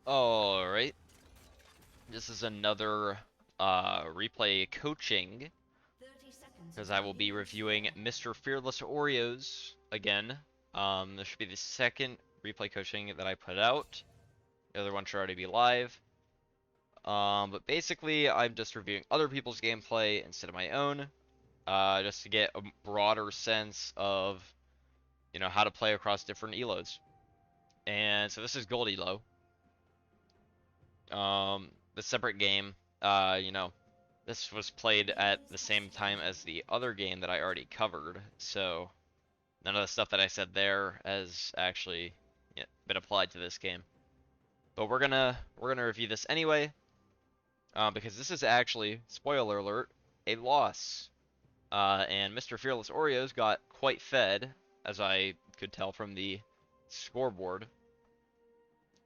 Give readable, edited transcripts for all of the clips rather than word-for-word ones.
Alright, this is another replay coaching, because I will be reviewing Mr. Fearless Oreos again. This should be the second replay coaching that I put out. The other one should already be live. But basically, I'm just reviewing other people's gameplay instead of my own, just to get a broader sense of, how to play across different elos. And so this is Gold Elo. The separate game, this was played at the same time as the other game that I already covered, so none of the stuff that I said there has actually been applied to this game. But we're gonna review this anyway, because this is actually, spoiler alert, a loss. And Mr. Fearless Oreos got quite fed, as I could tell from the scoreboard.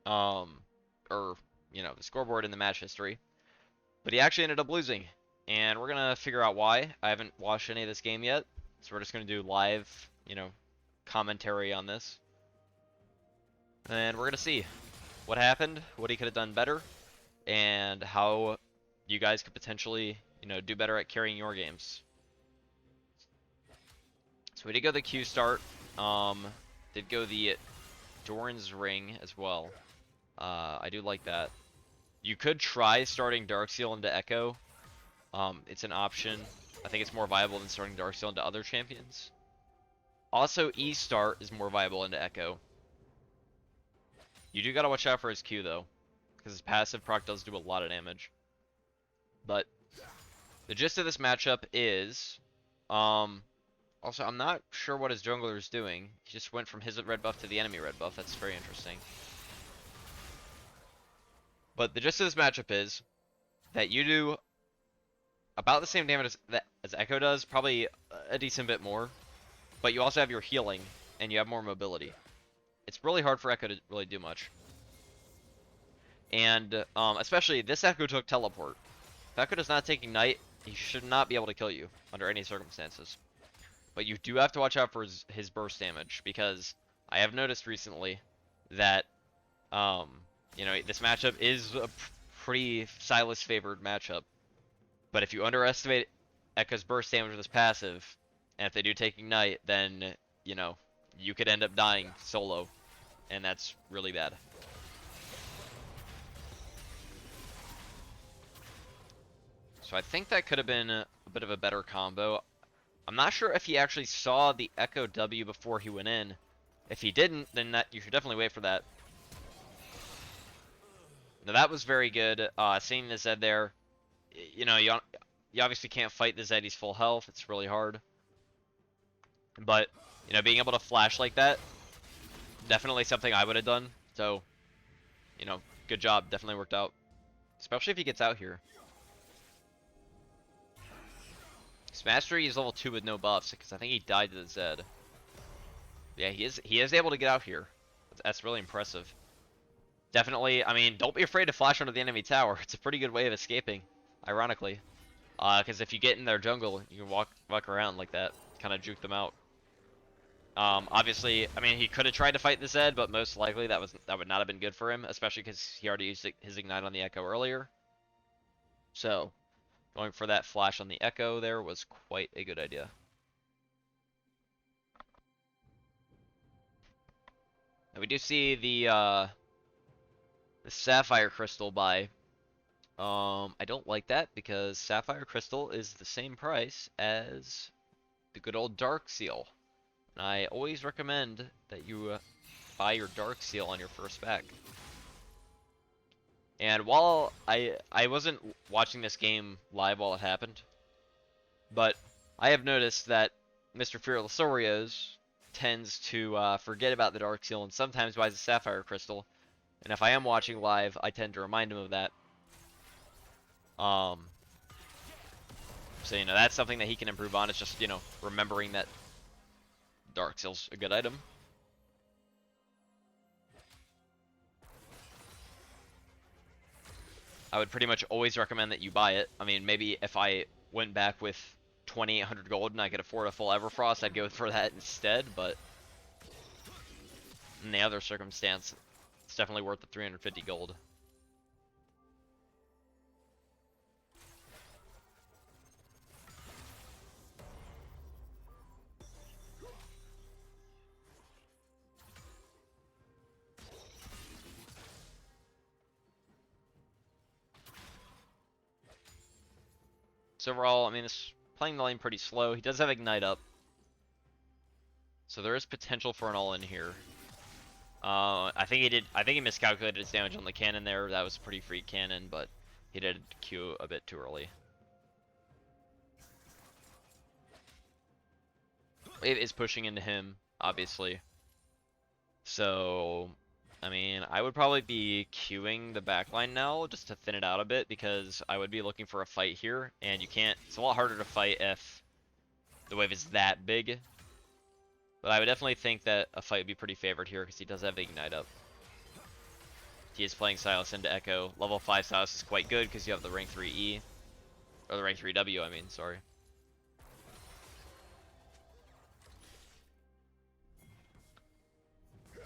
The scoreboard in the match history. But he actually ended up losing, and we're gonna figure out why. I haven't watched any of this game yet, so we're just gonna do live, commentary on this. And we're gonna see what happened, what he could have done better, and how you guys could potentially, do better at carrying your games. So we did go the Q start. Did go the Doran's Ring as well. I do like that. You could try starting Darkseal into Ekko. It's an option. I think it's more viable than starting Darkseal into other champions. Also, E-Start is more viable into Ekko. You do gotta watch out for his Q though, because his passive proc does do a lot of damage. But the gist of this matchup is, also I'm not sure what his jungler is doing. He just went from his red buff to the enemy red buff. That's very interesting. But the gist of this matchup is that you do about the same damage as Ekko does, probably a decent bit more, but you also have your healing, and you have more mobility. It's really hard for Ekko to really do much. And, especially, this Ekko took Teleport. If Ekko does not take Ignite, he should not be able to kill you, under any circumstances. But you do have to watch out for his burst damage, because I have noticed recently that, this matchup is a pretty Sylas favored matchup. But if you underestimate Ekko's burst damage with his passive, and if they do take Ignite, then, you could end up dying solo. And that's really bad. So I think that could have been a bit of a better combo. I'm not sure if he actually saw the Ekko W before he went in. If he didn't, then you should definitely wait for that. Now that was very good. Seeing the Zed there, you obviously can't fight the Zed. He's full health. It's really hard. But, being able to flash like that, definitely something I would have done. So, good job. Definitely worked out. Especially if he gets out here. Smastery is level 2 with no buffs, because I think he died to the Zed. Yeah, he is able to get out here. That's really impressive. Definitely, I mean, don't be afraid to flash under the enemy tower. It's a pretty good way of escaping, ironically. Because if you get in their jungle, you can walk around like that, kind of juke them out. Obviously, I mean, he could have tried to fight the Zed, but most likely that would not have been good for him, especially because he already used his Ignite on the Ekko earlier. So, going for that flash on the Ekko there was quite a good idea. Now we do see the Sapphire Crystal buy. I don't like that because Sapphire Crystal is the same price as the good old Darkseal. And I always recommend that you buy your Darkseal on your first pack. And while I wasn't watching this game live while it happened, but I have noticed that Mr. Fearless Oreos tends to forget about the Darkseal and sometimes buys a Sapphire Crystal. And if I am watching live, I tend to remind him of that. So, that's something that he can improve on. It's just, remembering that Darkseal's a good item. I would pretty much always recommend that you buy it. I mean, maybe if I went back with 2,800 gold and I could afford a full Everfrost, I'd go for that instead, but in the other circumstance, definitely worth the 350 gold. So overall, I mean, this playing the lane pretty slow. He does have Ignite up, so there is potential for an all-in here. I think he did. I think he miscalculated his damage on the cannon there. That was a pretty free cannon, but he did Q a bit too early. It is pushing into him, obviously. So, I mean, I would probably be queuing the backline now just to thin it out a bit, because I would be looking for a fight here, and you can't. It's a lot harder to fight if the wave is that big. But I would definitely think that a fight would be pretty favored here because he does have the Ignite up. He is playing Sylas into Ekko. Level 5 Sylas is quite good because you have the rank 3 E. Or the rank 3 W, I mean, sorry.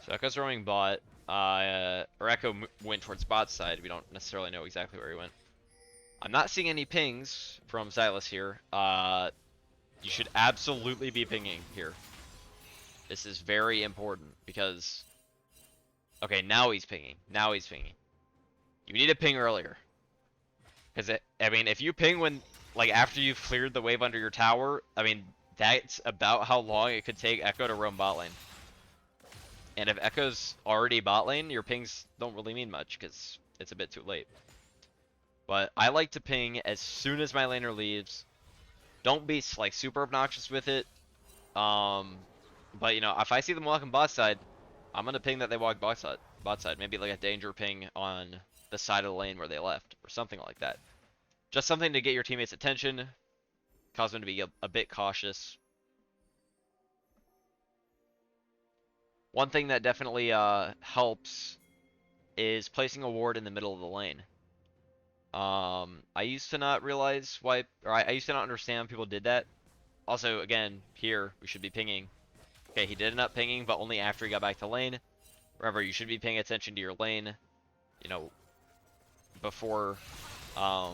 So Ekko's roaming bot. Or Ekko went towards bot side. We don't necessarily know exactly where he went. I'm not seeing any pings from Sylas here. You should absolutely be pinging here. This is very important because... Okay, now he's pinging. Now he's pinging. You need to ping earlier. Because, I mean, if you ping when, like, after you've cleared the wave under your tower, I mean, that's about how long it could take Ekko to roam bot lane. And if Ekko's already bot lane, your pings don't really mean much because it's a bit too late. But I like to ping as soon as my laner leaves. Don't be, like, super obnoxious with it. But, you know, if I see them walking bot side, I'm going to ping that they walk bot side. Maybe like a danger ping on the side of the lane where they left, or something like that. Just something to get your teammates' attention, cause them to be a bit cautious. One thing that definitely helps is placing a ward in the middle of the lane. I used to not realize why, or I used to not understand people did that. Also, again, here, we should be pinging. Okay, he did end up pinging, but only after he got back to lane. Remember, you should be paying attention to your lane, you know, before, or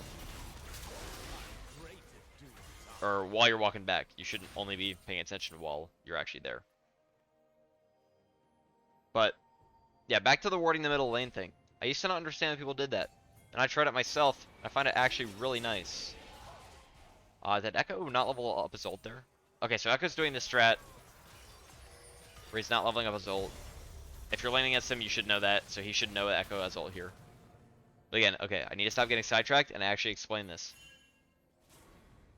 while you're walking back. You shouldn't only be paying attention while you're actually there. But, yeah, back to the warding the middle lane thing. I used to not understand that people did that. And I tried it myself. I find it actually really nice. Did Ekko not level up his ult there? Okay, so Ekko's doing this strat where he's not leveling up his ult. If you're laning against him, you should know that, so he should know that Ekko has ult here. But again, okay, I need to stop getting sidetracked and actually explain this.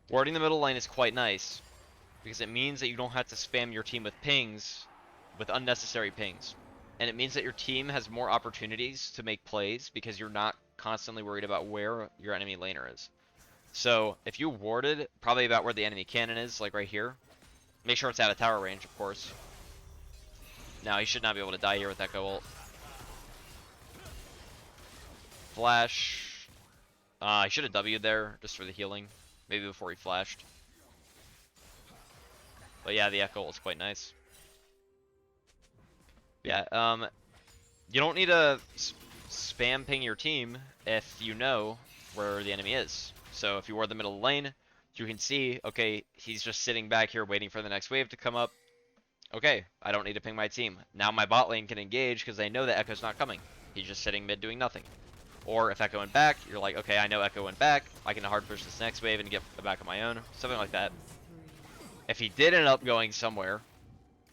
Warding the middle lane is quite nice, because it means that you don't have to spam your team with pings, with unnecessary pings. And it means that your team has more opportunities to make plays, because you're not constantly worried about where your enemy laner is. So, if you warded probably about where the enemy cannon is, like right here, make sure it's out of tower range, of course. Now, he should not be able to die here with Ekko ult. Flash. He should have W'd there, just for the healing. Maybe before he flashed. But yeah, the Ekko ult is quite nice. Yeah, you don't need to spam ping your team if you know where the enemy is. So if you ward the middle of the lane, you can see, okay, he's just sitting back here waiting for the next wave to come up. Okay, I don't need to ping my team. Now my bot lane can engage because they know that Ekko's not coming. He's just sitting mid doing nothing. Or if Ekko went back, you're like, okay, I know Ekko went back. I can hard push this next wave and get back on my own. Something like that. If he did end up going somewhere,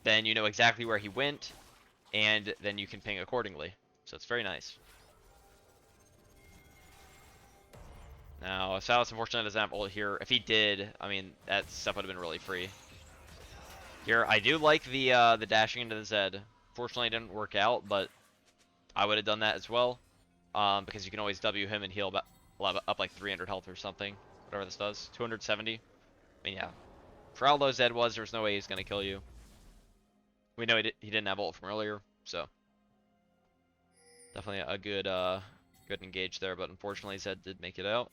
then you know exactly where he went, and then you can ping accordingly. So it's very nice. Now, Sylas unfortunately doesn't have ult here. If he did, I mean, that stuff would have been really free. Here, I do like the dashing into the Zed. Fortunately, it didn't work out, but I would have done that as well. Because you can always W him and heal up like 300 health or something. Whatever this does. 270. I mean, yeah. For how low Zed was, there's no way he's going to kill you. We know he didn't have ult from earlier, so. Definitely a good engage there, but unfortunately Zed did make it out.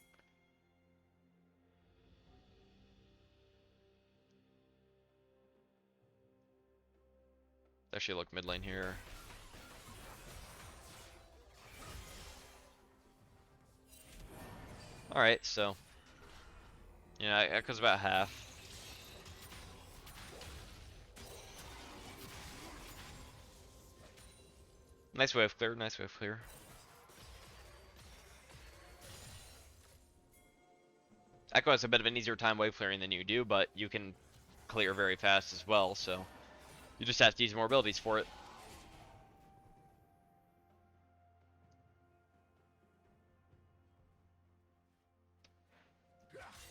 Actually look mid lane here. Alright, so. Yeah, Ekko's about half. Nice wave clear, nice wave clear. Ekko has a bit of an easier time wave clearing than you do, but you can clear very fast as well, so you just have to use more abilities for it.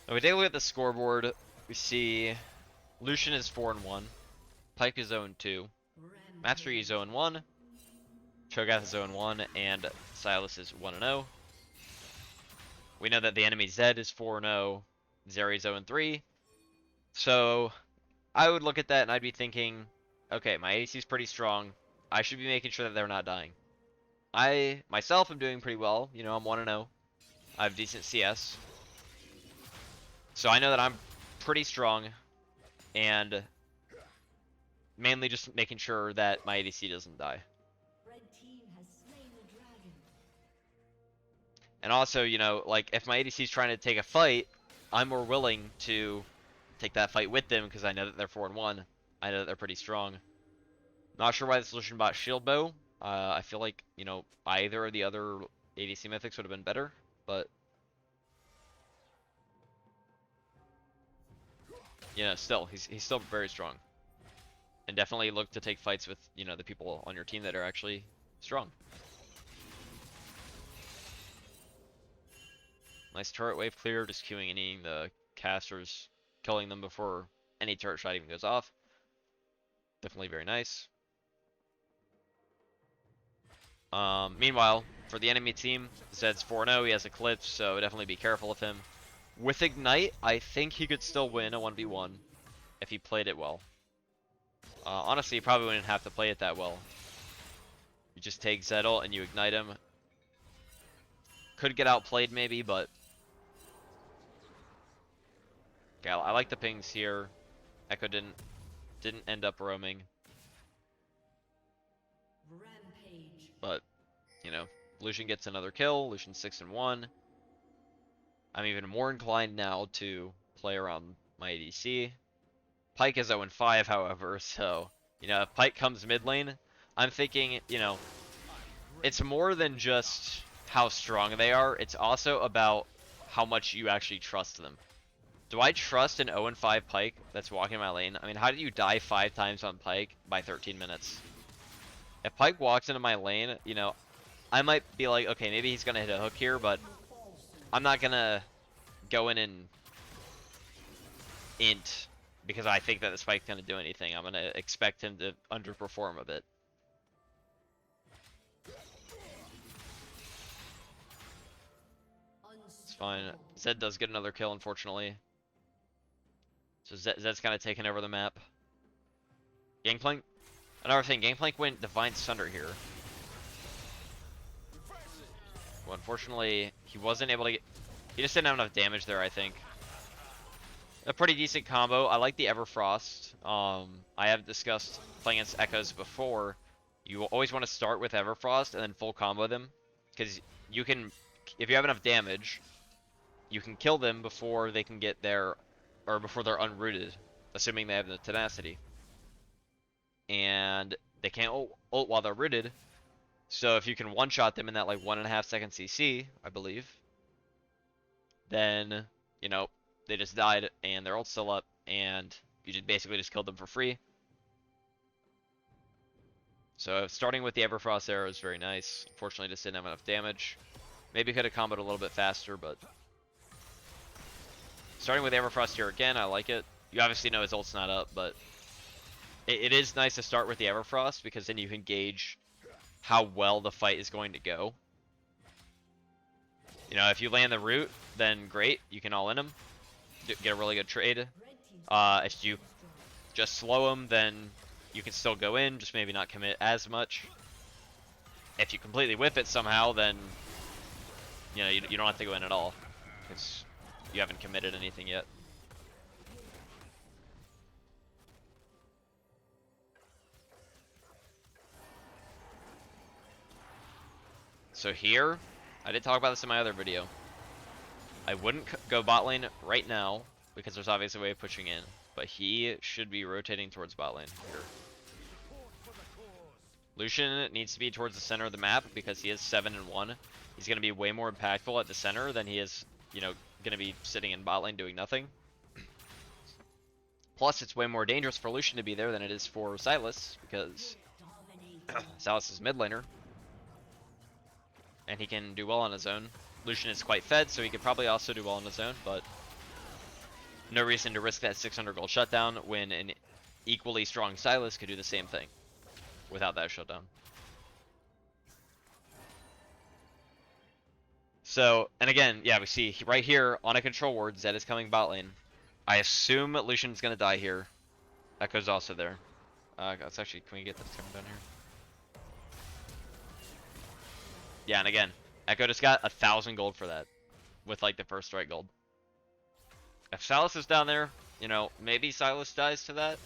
If we take a look at the scoreboard, we see Lucian is 4-1, Pyke is 0-2, Mastery is 0-1, Cho'Gath is 0-1, and Sylas is 1-0. We know that the enemy Zed is 4-0, Zeri is 0-3. So I would look at that and I'd be thinking, okay, my ADC is pretty strong. I should be making sure that they're not dying. I, myself, am doing pretty well. You know, I'm 1-0. I have decent CS. So I know that I'm pretty strong. And mainly just making sure that my ADC doesn't die. And also, you know, like, if my ADC is trying to take a fight, I'm more willing to take that fight with them because I know that they're 4-1. I know that they're pretty strong. Not sure why the solution bought Shield Bow. I feel like, you know, either of the other ADC mythics would have been better, but yeah, still, he's still very strong. And definitely look to take fights with, you know, the people on your team that are actually strong. Nice turret wave clear, just queuing any the casters, killing them before any turret shot even goes off. Definitely very nice. Meanwhile, for the enemy team, Zed's 4-0, he has Eclipse, so definitely be careful of him. With Ignite, I think he could still win a 1v1 if he played it well. Honestly, you probably wouldn't have to play it that well. You just take Zed ult and you ignite him. Could get outplayed maybe, but yeah, I like the pings here. Ekko didn't end up roaming. Rampage. But, you know, Lucian gets another kill. Lucian's 6-1. I'm even more inclined now to play around my ADC. Pyke is 0-5, however, so, you know, if Pyke comes mid lane, I'm thinking, you know, it's more than just how strong they are, it's also about how much you actually trust them. Do I trust an 0-5 Pyke that's walking my lane? I mean, how do you die 5 times on Pyke by 13 minutes? If Pyke walks into my lane, you know, I might be like, okay, maybe he's gonna hit a hook here, but I'm not gonna go in and int because I think that the spike's gonna do anything. I'm gonna expect him to underperform a bit. It's fine. Zed does get another kill, unfortunately. So Zed's kind of taking over the map. Gangplank. Another thing, Gangplank went Divine Sunder here. Well, unfortunately, he wasn't able to get... He just didn't have enough damage there, I think. A pretty decent combo. I like the Everfrost. I have discussed playing against Echoes before. You always want to start with Everfrost and then full combo them. Because you can... If you have enough damage, you can kill them before they can get their... Or before they're unrooted. Assuming they have the tenacity. And they can't ult while they're rooted. So if you can one-shot them in that like 1.5 second CC, I believe, then, you know, they just died and their ult's still up and you just basically just killed them for free. So starting with the Everfrost arrow is very nice. Unfortunately, just didn't have enough damage. Maybe could have comboed a little bit faster, but starting with Everfrost here again, I like it. You obviously know his ult's not up, but it is nice to start with the Everfrost because then you can gauge how well the fight is going to go. You know, if you land the root, then great, you can all in him, get a really good trade. If you just slow him, then you can still go in, just maybe not commit as much. If you completely whip it somehow, then you know you don't have to go in at all because you haven't committed anything yet. So here, I did talk about this in my other video. I wouldn't go bot lane right now because there's obviously a way of pushing in, but he should be rotating towards bot lane here. Lucian needs to be towards the center of the map because he is 7-1. He's going to be way more impactful at the center than he is, you know, going to be sitting in bot lane doing nothing. Plus, it's way more dangerous for Lucian to be there than it is for Sylas because Sylas is mid laner and he can do well on his own. Lucian is quite fed, so he could probably also do well on his own, but no reason to risk that 600 gold shutdown when an equally strong Sylas could do the same thing without that shutdown. So, and again, yeah, we see right here on a control ward, Zed is coming bot lane. I assume Lucian's gonna die here. Ekko's also there. Let's actually, can we get this coming down here? Yeah, and again, Ekko just got 1,000 gold for that, with like the first strike gold. If Sylas is down there, you know, maybe Sylas dies to that.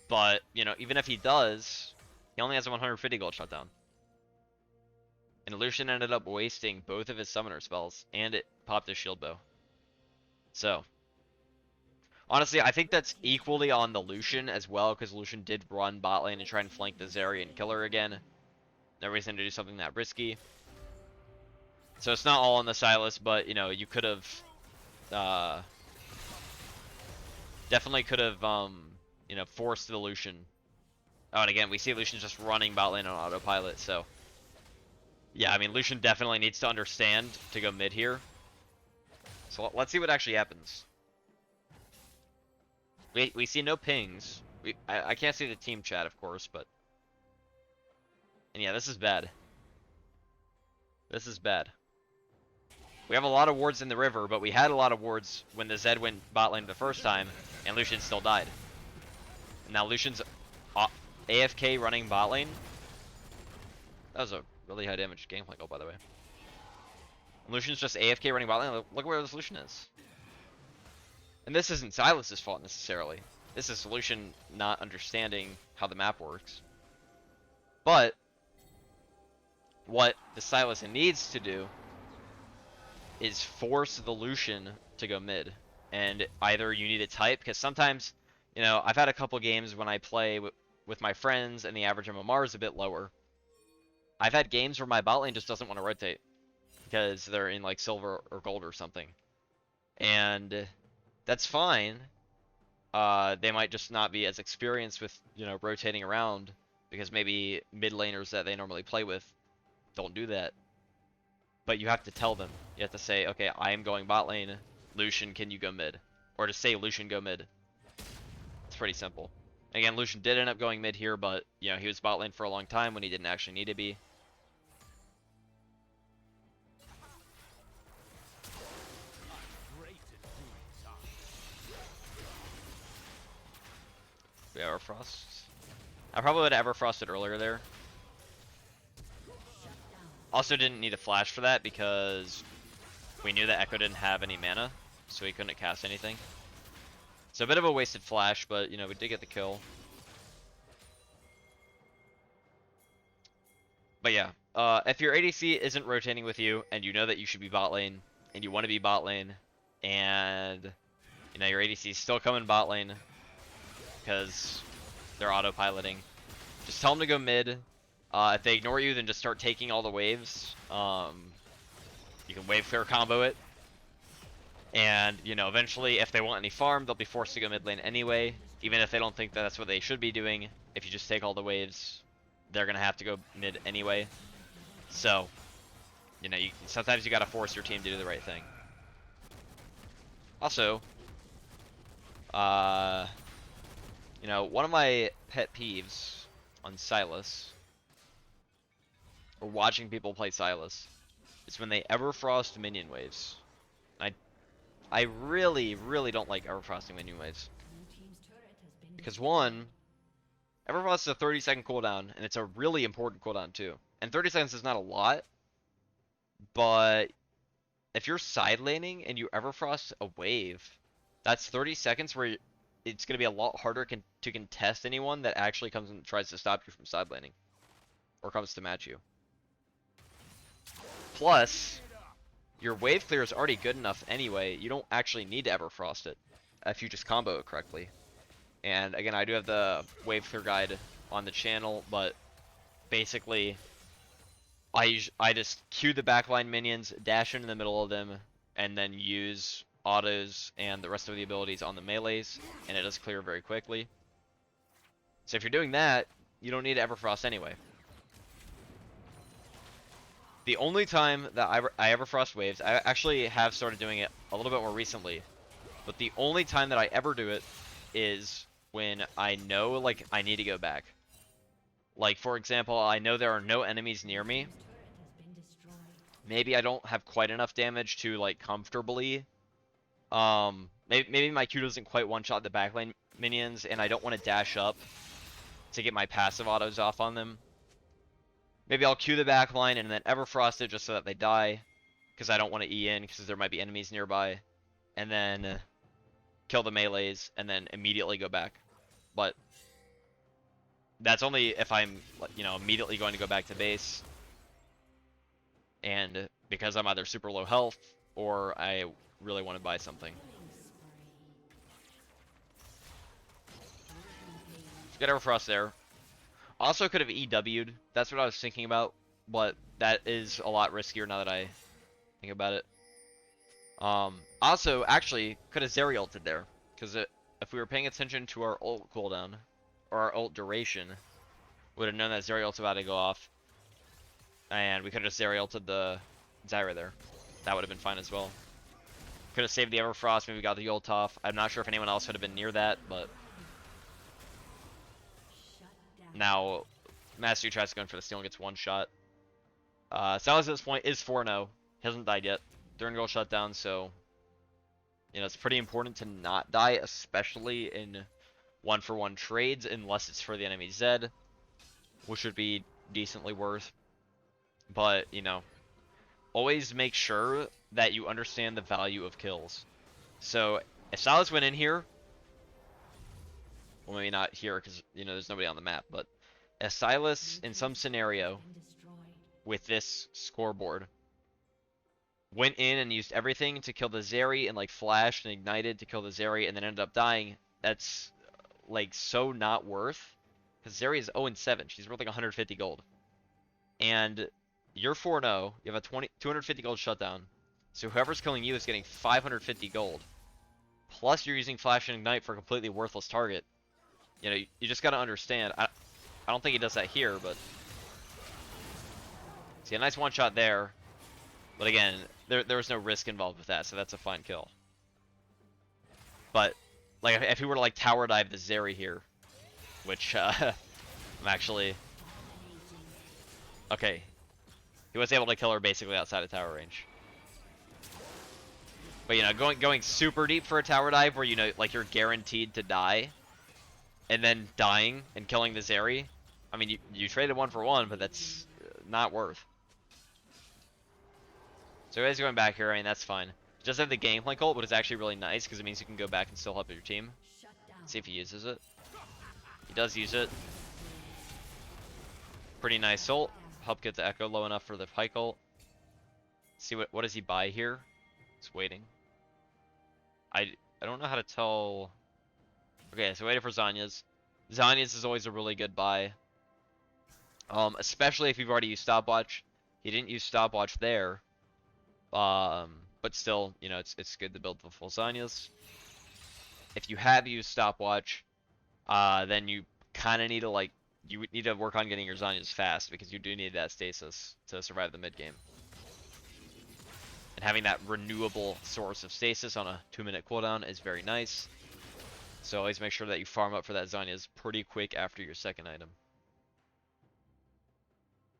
But, you know, even if he does, he only has a 150 gold shutdown. And Lucian ended up wasting both of his summoner spells, and it popped his shield bow. So, honestly, I think that's equally on the Lucian as well, because Lucian did run bot lane and try and flank the Zarya killer again. No reason to do something that risky. So it's not all on the Sylas, but, you know, you could have, definitely could have, you know, forced the Lucian. Oh, and again, we see Lucian just running bot lane on autopilot, so. Yeah, I mean, Lucian definitely needs to understand to go mid here. So let's see what actually happens. We see no pings. I can't see the team chat, of course, but... And yeah, this is bad. This is bad. We have a lot of wards in the river, but we had a lot of wards when the Zed went bot lane the first time, and Lucian still died. And now Lucian's AFK running bot lane. That was a really high damage gameplay goal, by the way. And Lucian's just AFK running bot lane. Look where this Lucian is. And this isn't Sylas' fault necessarily. This is Lucian not understanding how the map works. But what the Sylas needs to do is force the Lucian to go mid. And either you need a type, because sometimes, you know, I've had a couple games when I play with my friends and the average MMR is a bit lower. I've had games where my bot lane just doesn't want to rotate because they're in like silver or gold or something. And that's fine. They might just not be as experienced with, you know, rotating around because maybe mid laners that they normally play with don't do that. But you have to tell them. You have to say, okay, I am going bot lane. Lucian, can you go mid? Or to say Lucian, go mid. It's pretty simple. Again, Lucian did end up going mid here, but, you know, he was bot lane for a long time when he didn't actually need to be. We Everfrost. I probably would have Everfrosted earlier there. Also didn't need a flash for that because we knew that Ekko didn't have any mana, so he couldn't cast anything. So a bit of a wasted flash, but, you know, we did get the kill. But yeah, if your ADC isn't rotating with you, and you know that you should be bot lane, and you want to be bot lane, and, you know, your ADC is still coming bot lane, because they're autopiloting, just tell them to go mid. If they ignore you, then just start taking all the waves. You can wave clear combo it. And, you know, eventually, if they want any farm, they'll be forced to go mid lane anyway. Even if they don't think that that's what they should be doing, if you just take all the waves, they're going to have to go mid anyway. So, you know, sometimes you got to force your team to do the right thing. Also, you know, one of my pet peeves on Sylas, or watching people play Sylas, is when they Everfrost minion waves. I really, really don't like Everfrosting minion waves. Because one, Everfrost is a 30-second cooldown, and it's a really important cooldown too. And 30 seconds is not a lot, but if you're side laning and you Everfrost a wave, that's 30 seconds where it's going to be a lot harder to contest anyone that actually comes and tries to stop you from side laning. Or comes to match you. Plus, your wave clear is already good enough anyway. You don't actually need to Everfrost it if you just combo it correctly. And again, I do have the wave clear guide on the channel, but basically, I just queue the backline minions, dash into the middle of them, and then use autos and the rest of the abilities on the melees, and it does clear very quickly. So if you're doing that, you don't need to Everfrost anyway. The only time that I Everfrost waves, I actually have started doing it a little bit more recently, but the only time that I ever do it is when I know, like, I need to go back. Like, for example, I know there are no enemies near me. Maybe I don't have quite enough damage to, like, comfortably. Maybe my Q doesn't quite one-shot the backline minions, and I don't want to dash up to get my passive autos off on them. Maybe I'll Q the backline and then Everfrost it just so that they die, because I don't want to E in, because there might be enemies nearby. And then kill the melees, and then immediately go back. But that's only if I'm, you know, immediately going to go back to base. And because I'm either super low health, or I really want to buy something. Get Everfrost there. Also could have EW'd. That's what I was thinking about, but that is a lot riskier now that I think about it. Also, actually, could have Zeri ulted there, because if we were paying attention to our ult cooldown, or our ult duration, would have known that Zeri ult's about to go off, and we could have just Zeri ulted the Zyra there. That would have been fine as well. Could have saved the Everfrost, maybe got the ult off. I'm not sure if anyone else would have been near that, but now Master tries to go in for the steal and gets one shot. Sylas at this point is 4-0. Hasn't died yet. During goal shutdown, so you know it's pretty important to not die, especially in 1-for-1 trades, unless it's for the enemy Zed, which would be decently worth. But you know, always make sure that you understand the value of kills. So if Sylas went in here, well, maybe not here because you know there's nobody on the map, but if Sylas in some scenario with this scoreboard went in and used everything to kill the Zeri and like flashed and ignited to kill the Zeri and then ended up dying, that's like so not worth, because Zeri is 0-7. She's worth like 150 gold. And you're 4-0, you have a 250 gold shutdown. So whoever's killing you is getting 550 gold. Plus you're using flash and ignite for a completely worthless target. You know, you just gotta understand. I don't think he does that here, but see a nice one shot there. But again, there was no risk involved with that, so that's a fine kill. But like if he were to like tower dive the Zeri here, which I'm actually okay, he was able to kill her basically outside of tower range. But you know, going super deep for a tower dive where you know like you're guaranteed to die, and then dying and killing the Zeri, I mean you traded 1-for-1, but that's not worth. So guys going back here, I mean that's fine. Just have the Gangplank ult, but it's actually really nice because it means you can go back and still help your team. See if he uses it. He does use it. Pretty nice ult. Help get the Ekko low enough for the Pike ult. See what does he buy here? He's waiting. I don't know how to tell. Okay, so waiting for Zanya's. Zanya's is always a really good buy. Especially if you've already used stopwatch. He didn't use stopwatch there. But still, you know, it's good to build the full Zanya's. If you have used stopwatch, then you kind of need to like you need to work on getting your Zanya's fast because you do need that stasis to survive the mid game. And having that renewable source of stasis on a 2-minute cooldown is very nice. So always make sure that you farm up for that Zanya's pretty quick after your second item.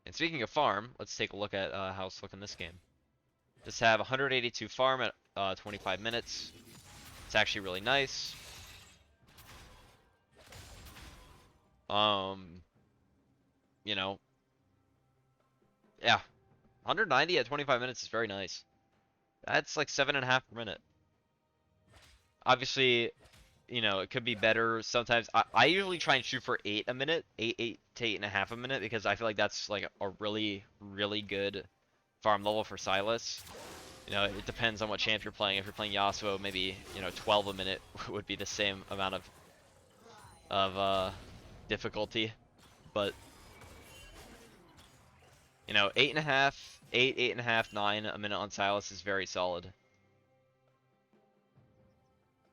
And speaking of farm, let's take a look at how it's looking this game. Just have 182 farm at 25 minutes. It's actually really nice. You know, yeah, 190 at 25 minutes is very nice. That's like 7.5 per minute. Obviously, you know, it could be better. Sometimes I usually try and shoot for 8 a minute, 8 to 8.5 a minute, because I feel like that's like a really, really good farm level for Sylas. You know, it depends on what champ you're playing. If you're playing Yasuo, maybe, you know, 12 a minute would be the same amount of difficulty. But, you know, 8.5, 8.5, 9 a minute on Sylas is very solid.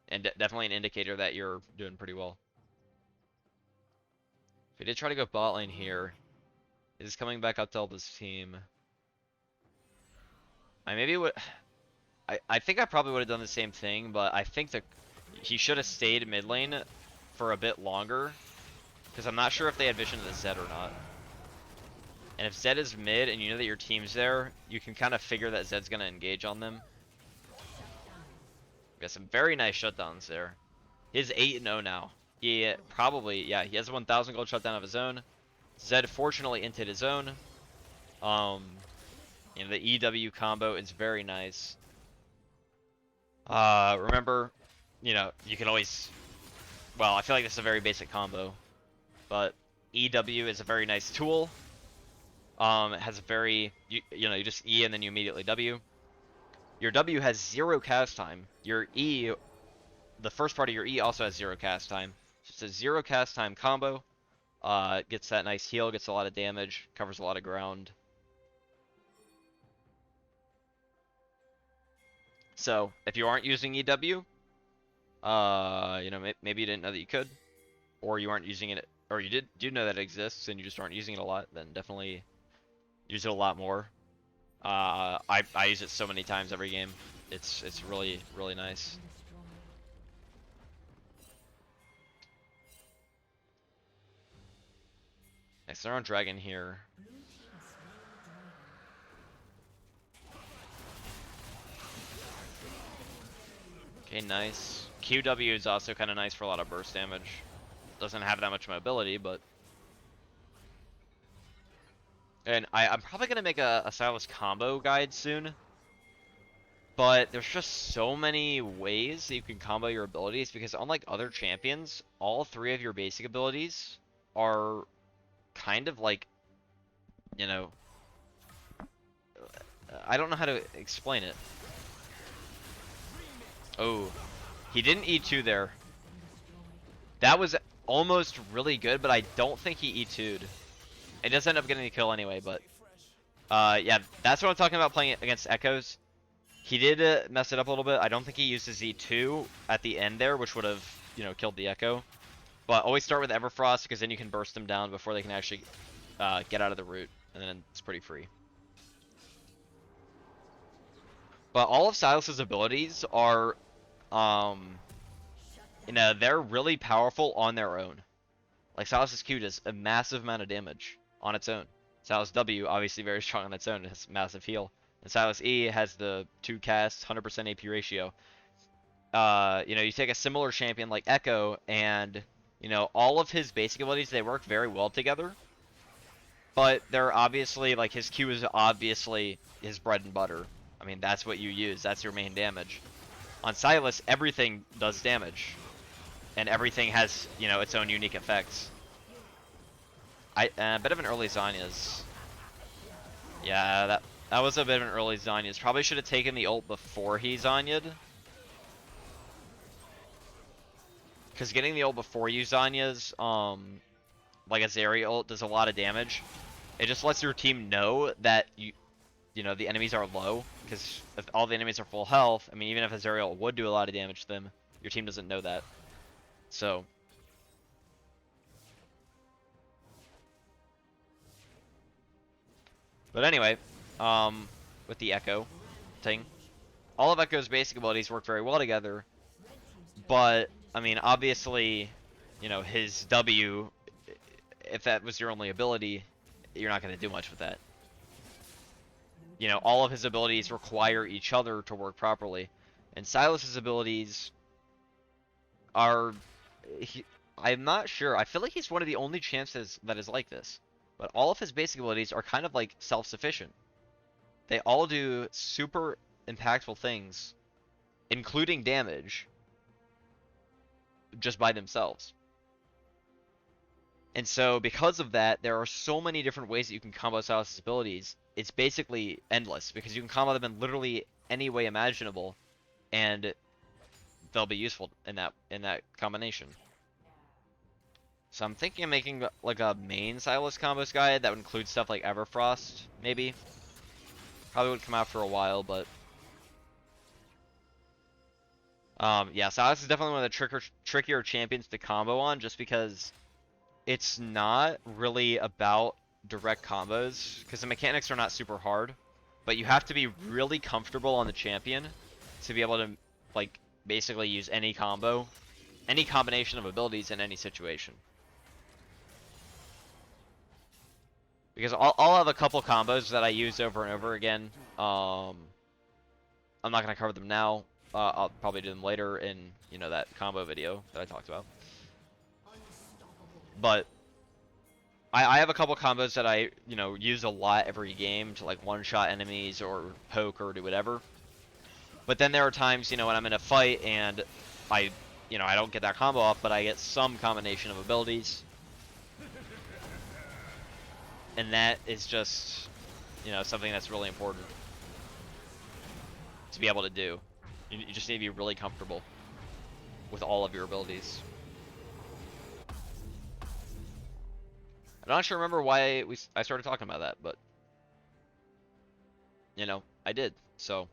And definitely an indicator that you're doing pretty well. If we did try to go bot lane here, is coming back up to help his team. I maybe would. I think I probably would have done the same thing, but I think that he should have stayed mid lane for a bit longer, because I'm not sure if they had vision of the Zed or not. And if Zed is mid and you know that your team's there, you can kind of figure that Zed's gonna engage on them. We got some very nice shutdowns there. He's 8-0 now. He probably, yeah, he has a 1,000 gold shutdown of his own. Zed fortunately into his own. You know, the EW combo is very nice. Remember, you know, you can always, well, I feel like this is a very basic combo, but EW is a very nice tool. It has a very, you know, you just E and then you immediately W. Your W has 0 cast time. Your E, the first part of your E also has 0 cast time. So it's a 0 cast time combo. Gets that nice heal, gets a lot of damage, covers a lot of ground. So, if you aren't using EW, you know, maybe you didn't know that you could, or you aren't using it, or you do know that it exists and you just aren't using it a lot, then definitely use it a lot more. I use it so many times every game. It's really, really nice. Next, they're on Dragon here. Okay, nice. QW is also kind of nice for a lot of burst damage. Doesn't have that much mobility, but... And I'm probably going to make a Sylas combo guide soon. But there's just so many ways that you can combo your abilities, because unlike other champions, all 3 of your basic abilities are kind of like, you know... I don't know how to explain it. Oh, he didn't E2 there. That was almost really good, but I don't think he E2'd. It does end up getting the kill anyway, but... yeah, that's what I'm talking about playing against Echoes. He did mess it up a little bit. I don't think he used his E2 at the end there, which would have, you know, killed the Echo. But always start with Everfrost, because then you can burst them down before they can actually get out of the root. And then it's pretty free. But all of Sylas's abilities are... you know, they're really powerful on their own. Like, Sylas' Q does a massive amount of damage on its own. Sylas W, obviously very strong on its own, it has massive heal. And Sylas E has the 2 casts, 100% AP ratio. You know, you take a similar champion like Ekko, and, you know, all of his basic abilities, they work very well together. But they're obviously, like, his Q is obviously his bread and butter. I mean, that's what you use, that's your main damage. On Sylas, everything does damage. And everything has, you know, its own unique effects. A bit of an early Zanya's. Yeah, that was a bit of an early Zanya's. Probably should have taken the ult before he Zanya'd. Because getting the ult before you Zanya's, like a Zarya ult, does a lot of damage. It just lets your team know that you know, the enemies are low. Because if all the enemies are full health, I mean, even if a Zarya ult would do a lot of damage to them, your team doesn't know that. So... But anyway, with the Ekko thing, all of Ekko's basic abilities work very well together, but, I mean, obviously, you know, his W, if that was your only ability, you're not going to do much with that. You know, all of his abilities require each other to work properly, and Sylas's abilities are... I'm not sure, I feel like he's one of the only champs that is like this. But all of his basic abilities are kind of like self-sufficient. They all do super impactful things, including damage, just by themselves. And so because of that, there are so many different ways that you can combo Sylas' abilities. It's basically endless, because you can combo them in literally any way imaginable, and they'll be useful in that combination. So I'm thinking of making like a main Sylas combos guide that would include stuff like Everfrost, maybe. Probably would come out for a while, but yeah, Sylas is definitely one of the trickier champions to combo on, just because it's not really about direct combos, because the mechanics are not super hard, but you have to be really comfortable on the champion to be able to like basically use any combo, any combination of abilities in any situation. Because I'll have a couple combos that I use over and over again. I'm not gonna cover them now. I'll probably do them later in, you know, that combo video that I talked about. But I have a couple combos that I, you know, use a lot every game to like one-shot enemies or poke or do whatever. But then there are times, you know, when I'm in a fight and I, you know, I don't get that combo off, but I get some combination of abilities. And that is just, you know, something that's really important to be able to do. You just need to be really comfortable with all of your abilities. I'm not sure remember why I started talking about that, but you know, I did. So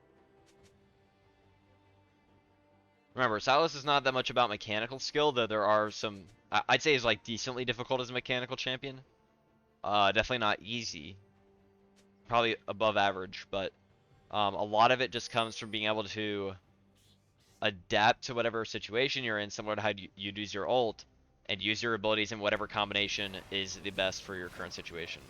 remember, Sylas is not that much about mechanical skill, though there are some I'd say is like decently difficult as a mechanical champion. Definitely not easy. Probably above average, but a lot of it just comes from being able to adapt to whatever situation you're in, similar to how you'd use your ult, and use your abilities in whatever combination is the best for your current situation.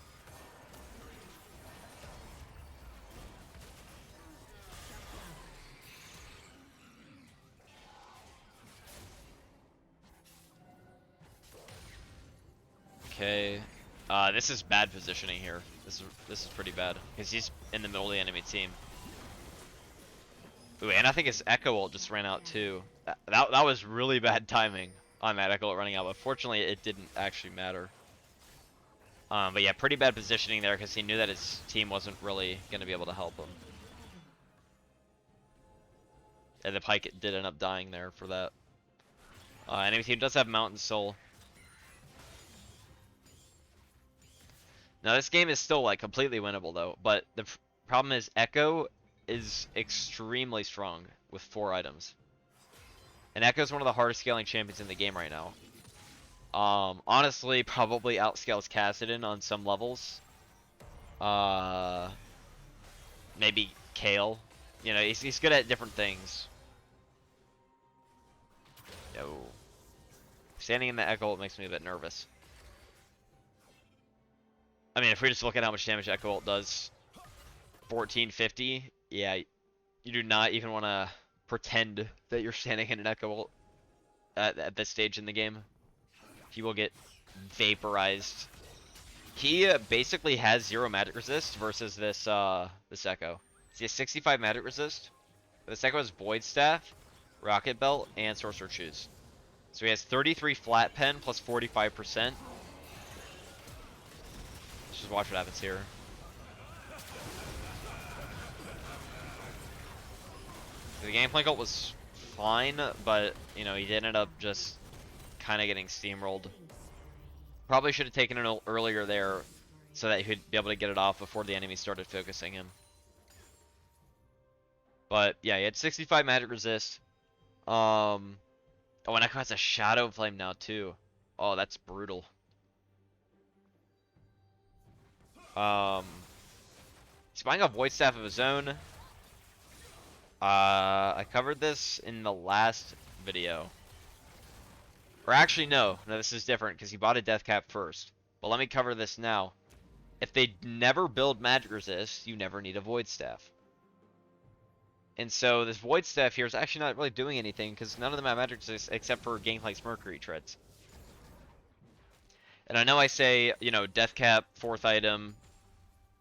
Okay, this is bad positioning here. This is pretty bad because he's in the middle of the enemy team. Ooh, and I think his Ekko ult just ran out too. That was really bad timing on that Ekko ult running out, but fortunately it didn't actually matter. But yeah, pretty bad positioning there because he knew that his team wasn't really going to be able to help him. And the Pyke did end up dying there for that. Enemy team does have Mountain Soul. Now this game is still like completely winnable though, but the problem is Ekko is extremely strong with 4 items. And Ekko's one of the hardest scaling champions in the game right now. Honestly, probably outscales Kassadin on some levels. Maybe Kale. You know, he's good at different things. Yo. Standing in the Ekko ult makes me a bit nervous. I mean, if we just look at how much damage Ekko ult does, 1450, yeah, you do not even want to pretend that you're standing in an Ekko ult at this stage in the game. He will get vaporized. He basically has 0 magic resist versus this this Ekko. He has 65 magic resist. This Ekko has Void Staff, Rocket Belt, and Sorcerer Shoes. So he has 33 flat pen plus 45%. Let's just watch what happens here. The Gangplank ult was fine, but you know, he did end up just kind of getting steamrolled. Probably should have taken it ult earlier there so that he could be able to get it off before the enemy started focusing him. But yeah, he had 65 magic resist. Oh, and Ekko has a Shadow Flame now too. Oh, that's brutal. He's buying a Void Staff of his own. I covered this in the last video. Or actually, no, this is different because he bought a Death Cap first. But let me cover this now. If they never build Magic Resist, you never need a Void Staff. And so this Void Staff here is actually not really doing anything because none of them have Magic Resist except for Gangplank's Mercury Treads. And I know I say, you know, Death Cap, 4th item,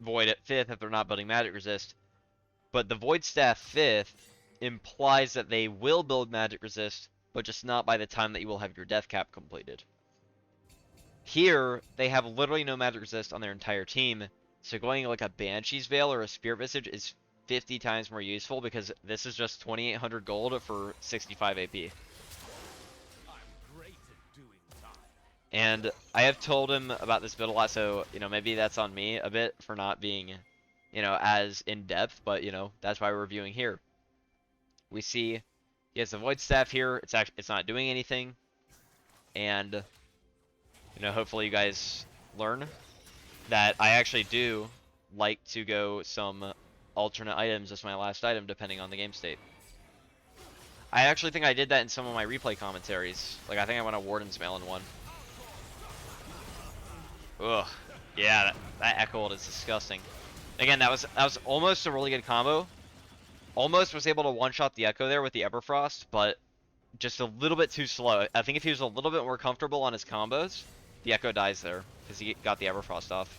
Void at 5th if they're not building Magic Resist. But the Void Staff 5th implies that they will build Magic Resist, but just not by the time that you will have your Death Cap completed. Here, they have literally no Magic Resist on their entire team, so going like a Banshee's Veil or a Spirit Visage is 50 times more useful because this is just 2,800 gold for 65 AP. And I have told him about this build a lot, so, you know, maybe that's on me a bit for not being, you know, as in-depth, but, you know, that's why we're reviewing here. We see he has the Void Staff here. It's not doing anything. And, you know, hopefully you guys learn that I actually do like to go some alternate items as my last item, depending on the game state. I actually think I did that in some of my replay commentaries. Like, I think I went a Warden's Mail in one. Ugh. Yeah, that Ekko ult is disgusting. Again, that was almost a really good combo. Almost was able to one-shot the Ekko there with the Everfrost, but just a little bit too slow. I think if he was a little bit more comfortable on his combos, the Ekko dies there, because he got the Everfrost off.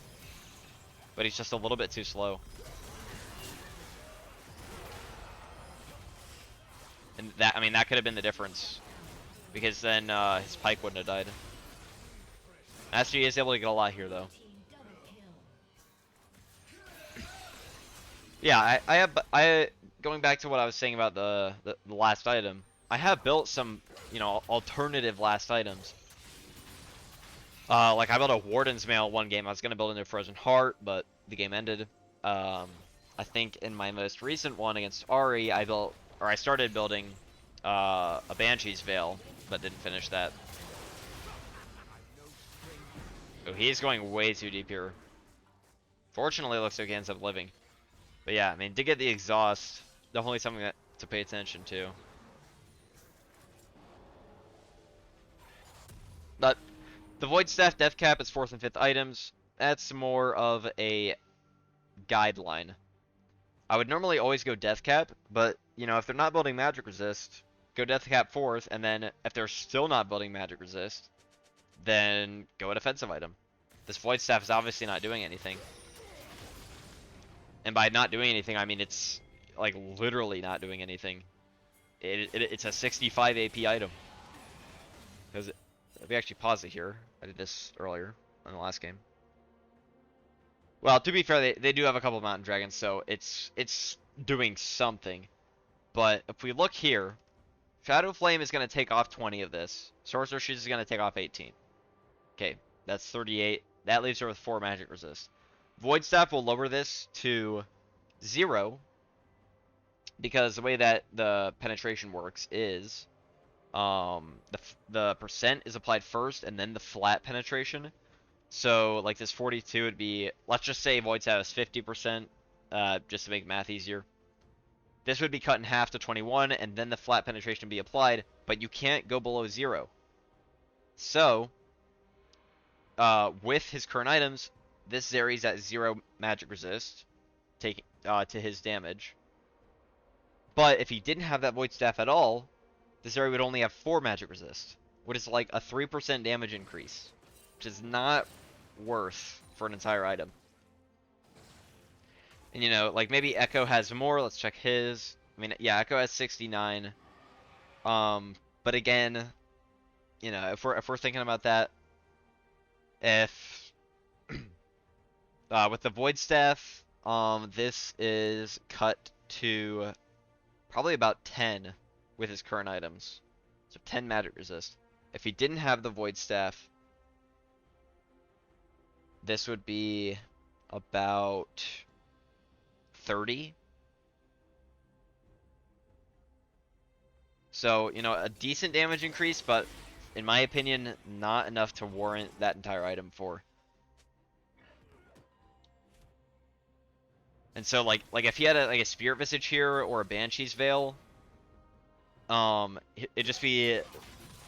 But he's just a little bit too slow. And that, I mean, that could have been the difference. Because then his Pike wouldn't have died. SG is able to get a lot here, though. Yeah, I going back to what I was saying about the last item, I have built some, you know, alternative last items. Like I built a Warden's Mail one game. I was gonna build into Frozen Heart, but the game ended. I think in my most recent one against Ari, I started building a Banshee's Veil, but didn't finish that. Oh, he's going way too deep here. Fortunately, it looks like he ends up living. But yeah, I mean, to get the exhaust, definitely something to pay attention to. But the Void Staff Death Cap is 4th and 5th items. That's more of a guideline. I would normally always go Death Cap, but, you know, if they're not building Magic Resist, go Death Cap 4th, and then if they're still not building Magic Resist, then go a defensive item. This Void Staff is obviously not doing anything. And by not doing anything, I mean it's like literally not doing anything. It's a 65 AP item. Because if we actually pause it here, I did this earlier in the last game. Well, to be fair, they do have a couple of Mountain Dragons, so it's doing something. But if we look here, Shadow Flame is going to take off 20 of this. Sorcerer Shoes is going to take off 18. Okay, that's 38. That leaves her with 4 Magic Resist. Void Staff will lower this to 0 because the way that the penetration works is the percent is applied first and then the flat penetration. So like this 42 would be, let's just say Void Staff is 50%, just to make math easier. This would be cut in half to 21 and then the flat penetration be applied, but you can't go below 0. So with his current items, this Zeri's at 0 magic resist, to his damage. But if he didn't have that Void Staff at all, the Zeri would only have 4 magic resist, which is like a 3% damage increase, which is not worth for an entire item. And you know, like maybe Ekko has more. Let's check his. I mean, yeah, Ekko has 69. But again, you know, if we're thinking about that, if with the Void Staff, this is cut to probably about 10 with his current items. So 10 magic resist. If he didn't have the Void Staff, this would be about 30. So, you know, a decent damage increase, but in my opinion, not enough to warrant that entire item for. And so, like if he had a Spirit Visage here or a Banshee's Veil, it'd just be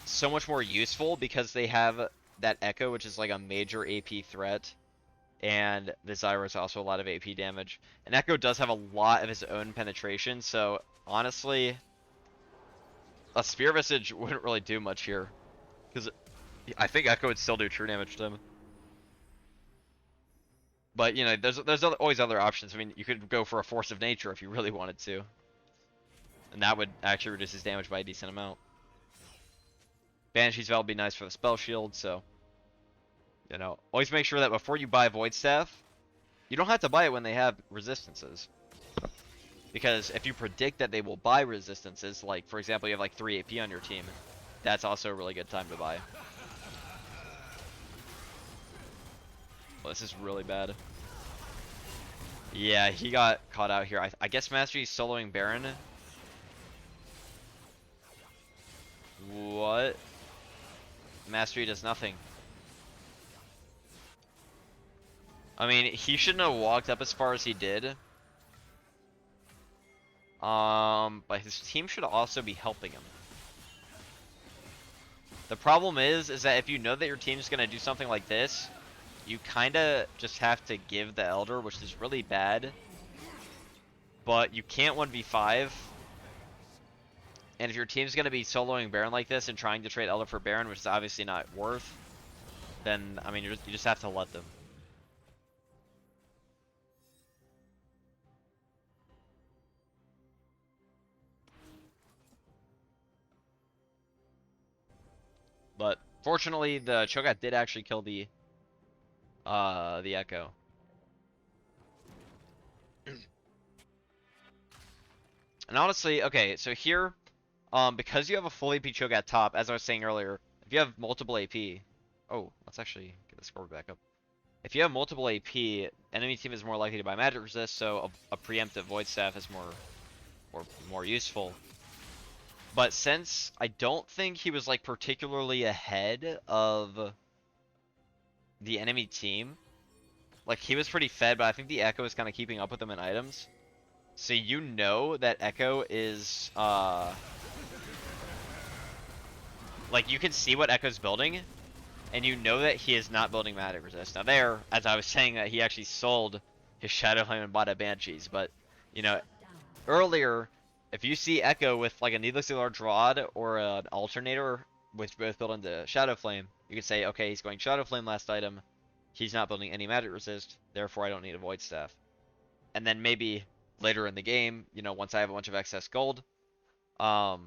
so much more useful because they have that Ekko, which is like a major AP threat, and the Zyra is also a lot of AP damage. And Ekko does have a lot of his own penetration, so honestly, a Spirit Visage wouldn't really do much here, because I think Ekko would still do true damage to him. But, you know, there's always other options. I mean, you could go for a Force of Nature if you really wanted to. And that would actually reduce his damage by a decent amount. Banshee's Veil would be nice for the spell shield, so... You know, always make sure that before you buy Void Staff, you don't have to buy it when they have resistances. Because if you predict that they will buy resistances, like for example you have like 3 AP on your team, that's also a really good time to buy. Well, this is really bad. Yeah, he got caught out here. I guess Mastery's soloing Baron. What? Mastery does nothing. I mean, he shouldn't have walked up as far as he did. But his team should also be helping him. The problem is that if you know that your team's gonna do something like this, you kinda just have to give the Elder, which is really bad. But you can't 1v5. And if your team's gonna be soloing Baron like this and trying to trade Elder for Baron, which is obviously not worth, then I mean you just have to let them. But fortunately, the Cho'Gath did actually kill the Ekko. And honestly, okay, so here, because you have a full AP Cho'Gath top, as I was saying earlier, if you have multiple AP, oh, let's actually get the score back up. If you have multiple AP, enemy team is more likely to buy magic resist, so a preemptive void staff is more useful. But since I don't think he was like particularly ahead of the enemy team, like he was pretty fed, but I think the Ekko is kind of keeping up with him in items. So you know that Ekko is like you can see what Ekko's building, and you know that he is not building magic resist. Now there, as I was saying, that he actually sold his Shadow Flame and bought a Banshees, but you know earlier, if you see Ekko with like a needlessly large rod or an alternator, which both built into Shadow Flame, you could say, okay, he's going Shadow Flame last item. He's not building any magic resist, therefore I don't need a Void Staff. And then maybe later in the game, you know, once I have a bunch of excess gold, I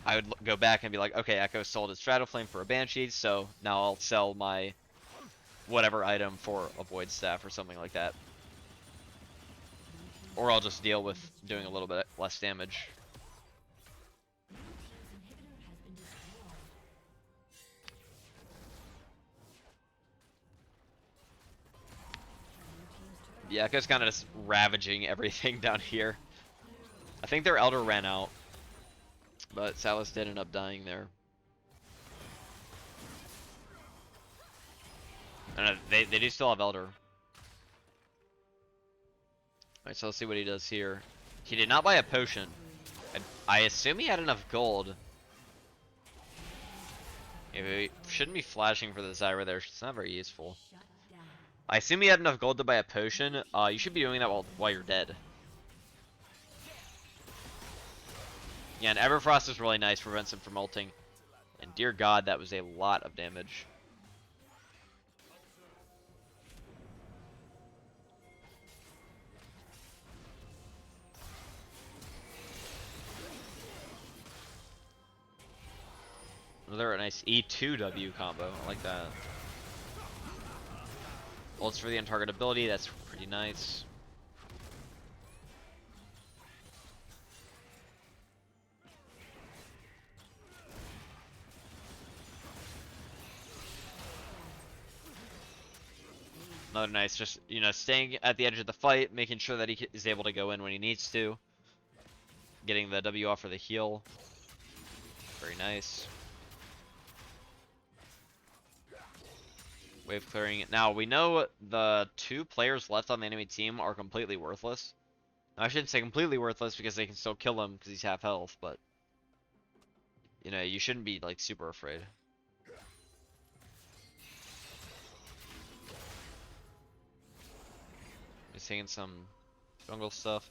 would go back and be like, okay, Ekko sold his Shadow Flame for a Banshee, so now I'll sell my whatever item for a Void Staff or something like that. Or I'll just deal with doing a little bit less damage. Yeah, Ekko's kind of just ravaging everything down here. I think their Elder ran out, but Sylas did end up dying there. I don't know, they do still have Elder. Alright, so let's see what he does here. He did not buy a potion. I assume he had enough gold. Yeah, he shouldn't be flashing for the Zyra there. It's not very useful. I assume he had enough gold to buy a potion. You should be doing that while you're dead. Yeah, and Everfrost is really nice, prevents him from ulting. And dear God, that was a lot of damage. Another nice E2W combo. I like that. Ults for the untargetability. That's pretty nice. Another nice, just, you know, staying at the edge of the fight, making sure that he is able to go in when he needs to. Getting the W off for the heal. Very nice. Wave clearing. Now, we know the 2 players left on the enemy team are completely worthless. Now, I shouldn't say completely worthless because they can still kill him because he's half health, but you know, you shouldn't be like super afraid. He's taking some jungle stuff.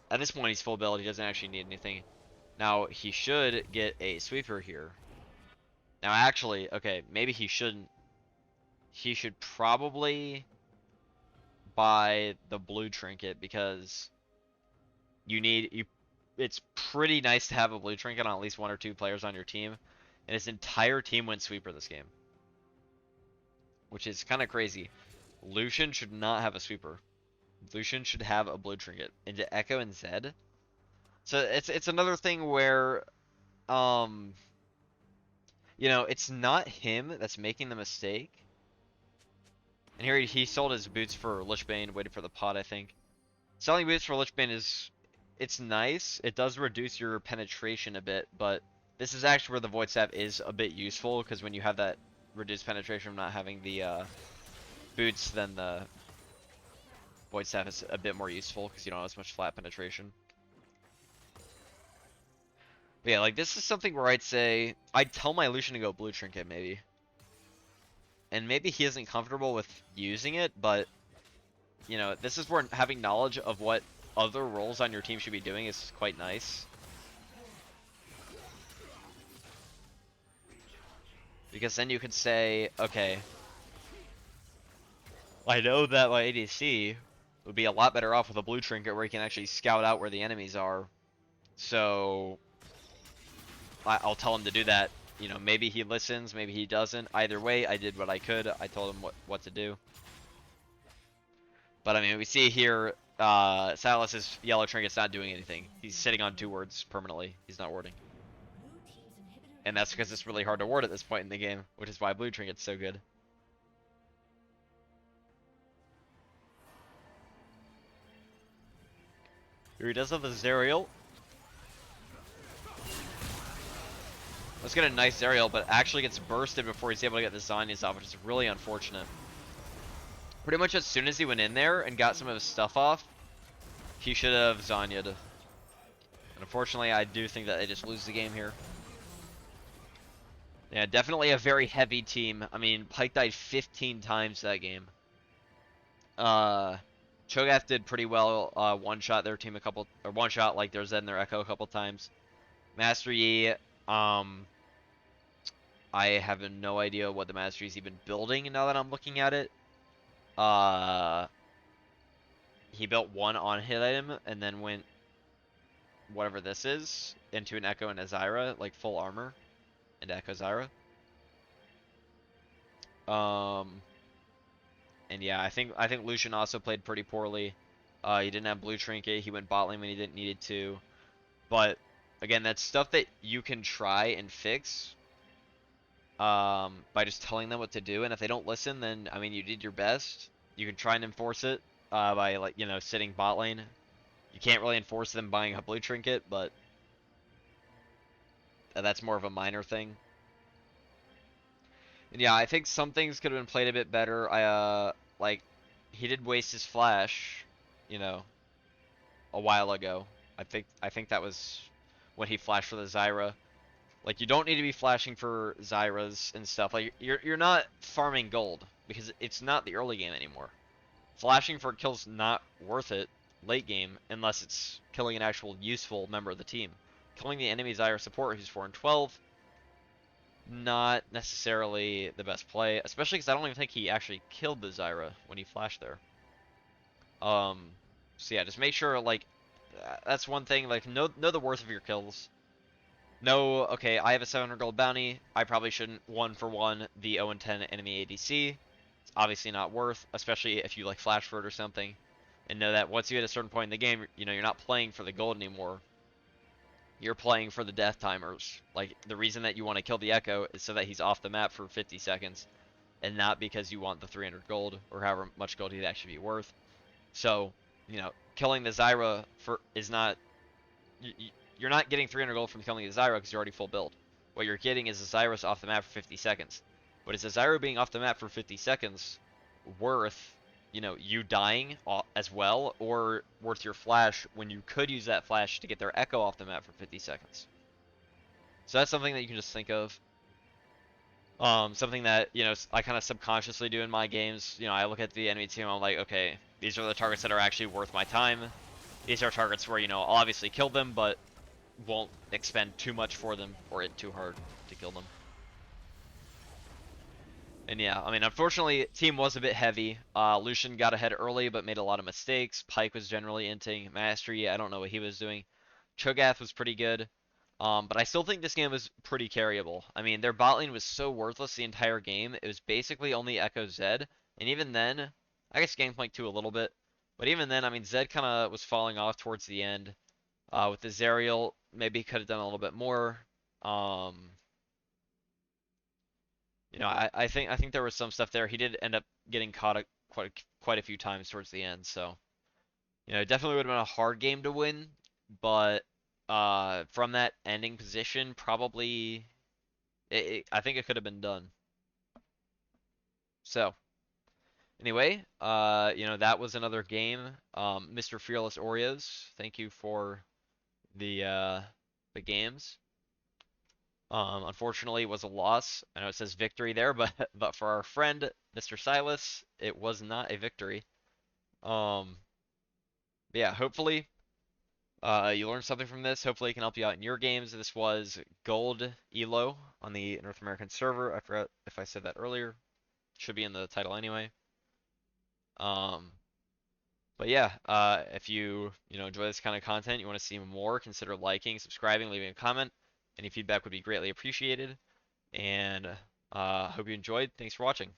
At this point, he's full build. He doesn't actually need anything. Now, he should get a sweeper here. Now, actually, okay, maybe he shouldn't. He should probably buy the blue trinket because it's pretty nice to have a blue trinket on at least 1 or 2 players on your team, and his entire team went sweeper this game, which is kind of crazy. Lucian should not have a sweeper. Lucian should have a blue trinket into Ekko and Zed. So it's another thing where um it's not him that's making the mistake. And here he sold his boots for Lich Bane, waited for the pot, I think. Selling boots for Lich Bane it's nice. It does reduce your penetration a bit, but this is actually where the Void Staff is a bit useful, because when you have that reduced penetration from not having the boots, then the Void Staff is a bit more useful, because you don't have as much flat penetration. But yeah, like this is something where I'd tell my Lucian to go blue trinket maybe. And maybe he isn't comfortable with using it, but this is where having knowledge of what other roles on your team should be doing is quite nice. Because then you could say, okay, I know that my ADC would be a lot better off with a blue trinket where he can actually scout out where the enemies are. So I'll tell him to do that. Maybe he listens, maybe he doesn't. Either way, I did what I could. I told him what to do. But I mean, we see here, Sylas' yellow trinket's not doing anything. He's sitting on 2 wards permanently. He's not warding. And that's because it's really hard to ward at this point in the game, which is why blue trinket's so good. Here he does have the Zerial. Let's get a nice Zerial, but actually gets bursted before he's able to get the Zhonya's off, which is really unfortunate. Pretty much as soon as he went in there and got some of his stuff off, he should have Zhonya'd. And unfortunately, I do think that they just lose the game here. Yeah, definitely a very heavy team. I mean, Pyke died 15 times that game. Cho'Gath did pretty well. One-shot their team one-shot like their Zed and their Ekko a couple times. Master Yi, I have no idea what the Master Yi's even building now that I'm looking at it. He built one on-hit item and then went whatever this is into an Ekko and a Zyra, like full armor, into Ekko Zyra. And yeah, I think Lucian also played pretty poorly. He didn't have blue trinket. He went bot lane when he didn't need to. But again, that's stuff that you can try and fix by just telling them what to do. And if they don't listen, then I mean, you did your best. You can try and enforce it by sitting bot lane. You can't really enforce them buying a blue trinket, but that's more of a minor thing. And yeah, I think some things could have been played a bit better. Like he did waste his flash, a while ago. I think that was when he flashed for the Zyra. Like you don't need to be flashing for Zyras and stuff. Like you're not farming gold because it's not the early game anymore. Flashing for kills not worth it late game unless it's killing an actual useful member of the team. Killing the enemy Zyra support who's 4 and 12, not necessarily the best play, especially because I don't even think he actually killed the Zyra when he flashed there. So yeah, just make sure, like, that's one thing, like, know the worth of your kills. Know, okay, I have a 700 gold bounty, I probably shouldn't 1-for-1 the 0 and 10 enemy ADC. It's obviously not worth, especially if you, like, flash for it or something. And know that once you hit a certain point in the game, you're not playing for the gold anymore. You're playing for the death timers. Like, the reason that you want to kill the Ekko is so that he's off the map for 50 seconds. And not because you want the 300 gold, or however much gold he'd actually be worth. So, killing the Zyra is not... You're not getting 300 gold from killing the Zyra because you're already full build. What you're getting is the Zyra's off the map for 50 seconds. But is the Zyra being off the map for 50 seconds worth, you dying as well, or worth your flash when you could use that flash to get their Ekko off the map for 50 seconds? So that's something that you can just think of. Something that, I kind of subconsciously do in my games. I look at the enemy team, I'm like, okay, these are the targets that are actually worth my time. These are targets where, I'll obviously kill them, but won't expend too much for them or it too hard to kill them. And yeah, I mean, unfortunately, team was a bit heavy. Lucian got ahead early, but made a lot of mistakes. Pyke was generally inting. Mastery, I don't know what he was doing. Cho'Gath was pretty good. But I still think this game was pretty carryable. I mean, their bot lane was so worthless the entire game. It was basically only Ekko Zed. And even then, I guess Gangplank 2 a little bit. But even then, I mean, Zed kind of was falling off towards the end. With the Zerial, maybe he could have done a little bit more. Um, I think there was some stuff there. He did end up getting caught quite a few times towards the end, so it definitely would have been a hard game to win. But from that ending position, probably I think it could have been done. So anyway, that was another game. Mr. Fearless Oreos, thank you for the games. Unfortunately, it was a loss. I know it says victory there, but but for our friend Mr. Sylas, it was not a victory. Um, yeah, hopefully you learned something from this. Hopefully it can help you out in your games. This was Gold Elo on the North American server. I forgot if I said that earlier. Should be in the title anyway. Um, but yeah, if you enjoy this kind of content, you want to see more, consider liking, subscribing, leaving a comment. Any feedback would be greatly appreciated. And hope you enjoyed. Thanks for watching.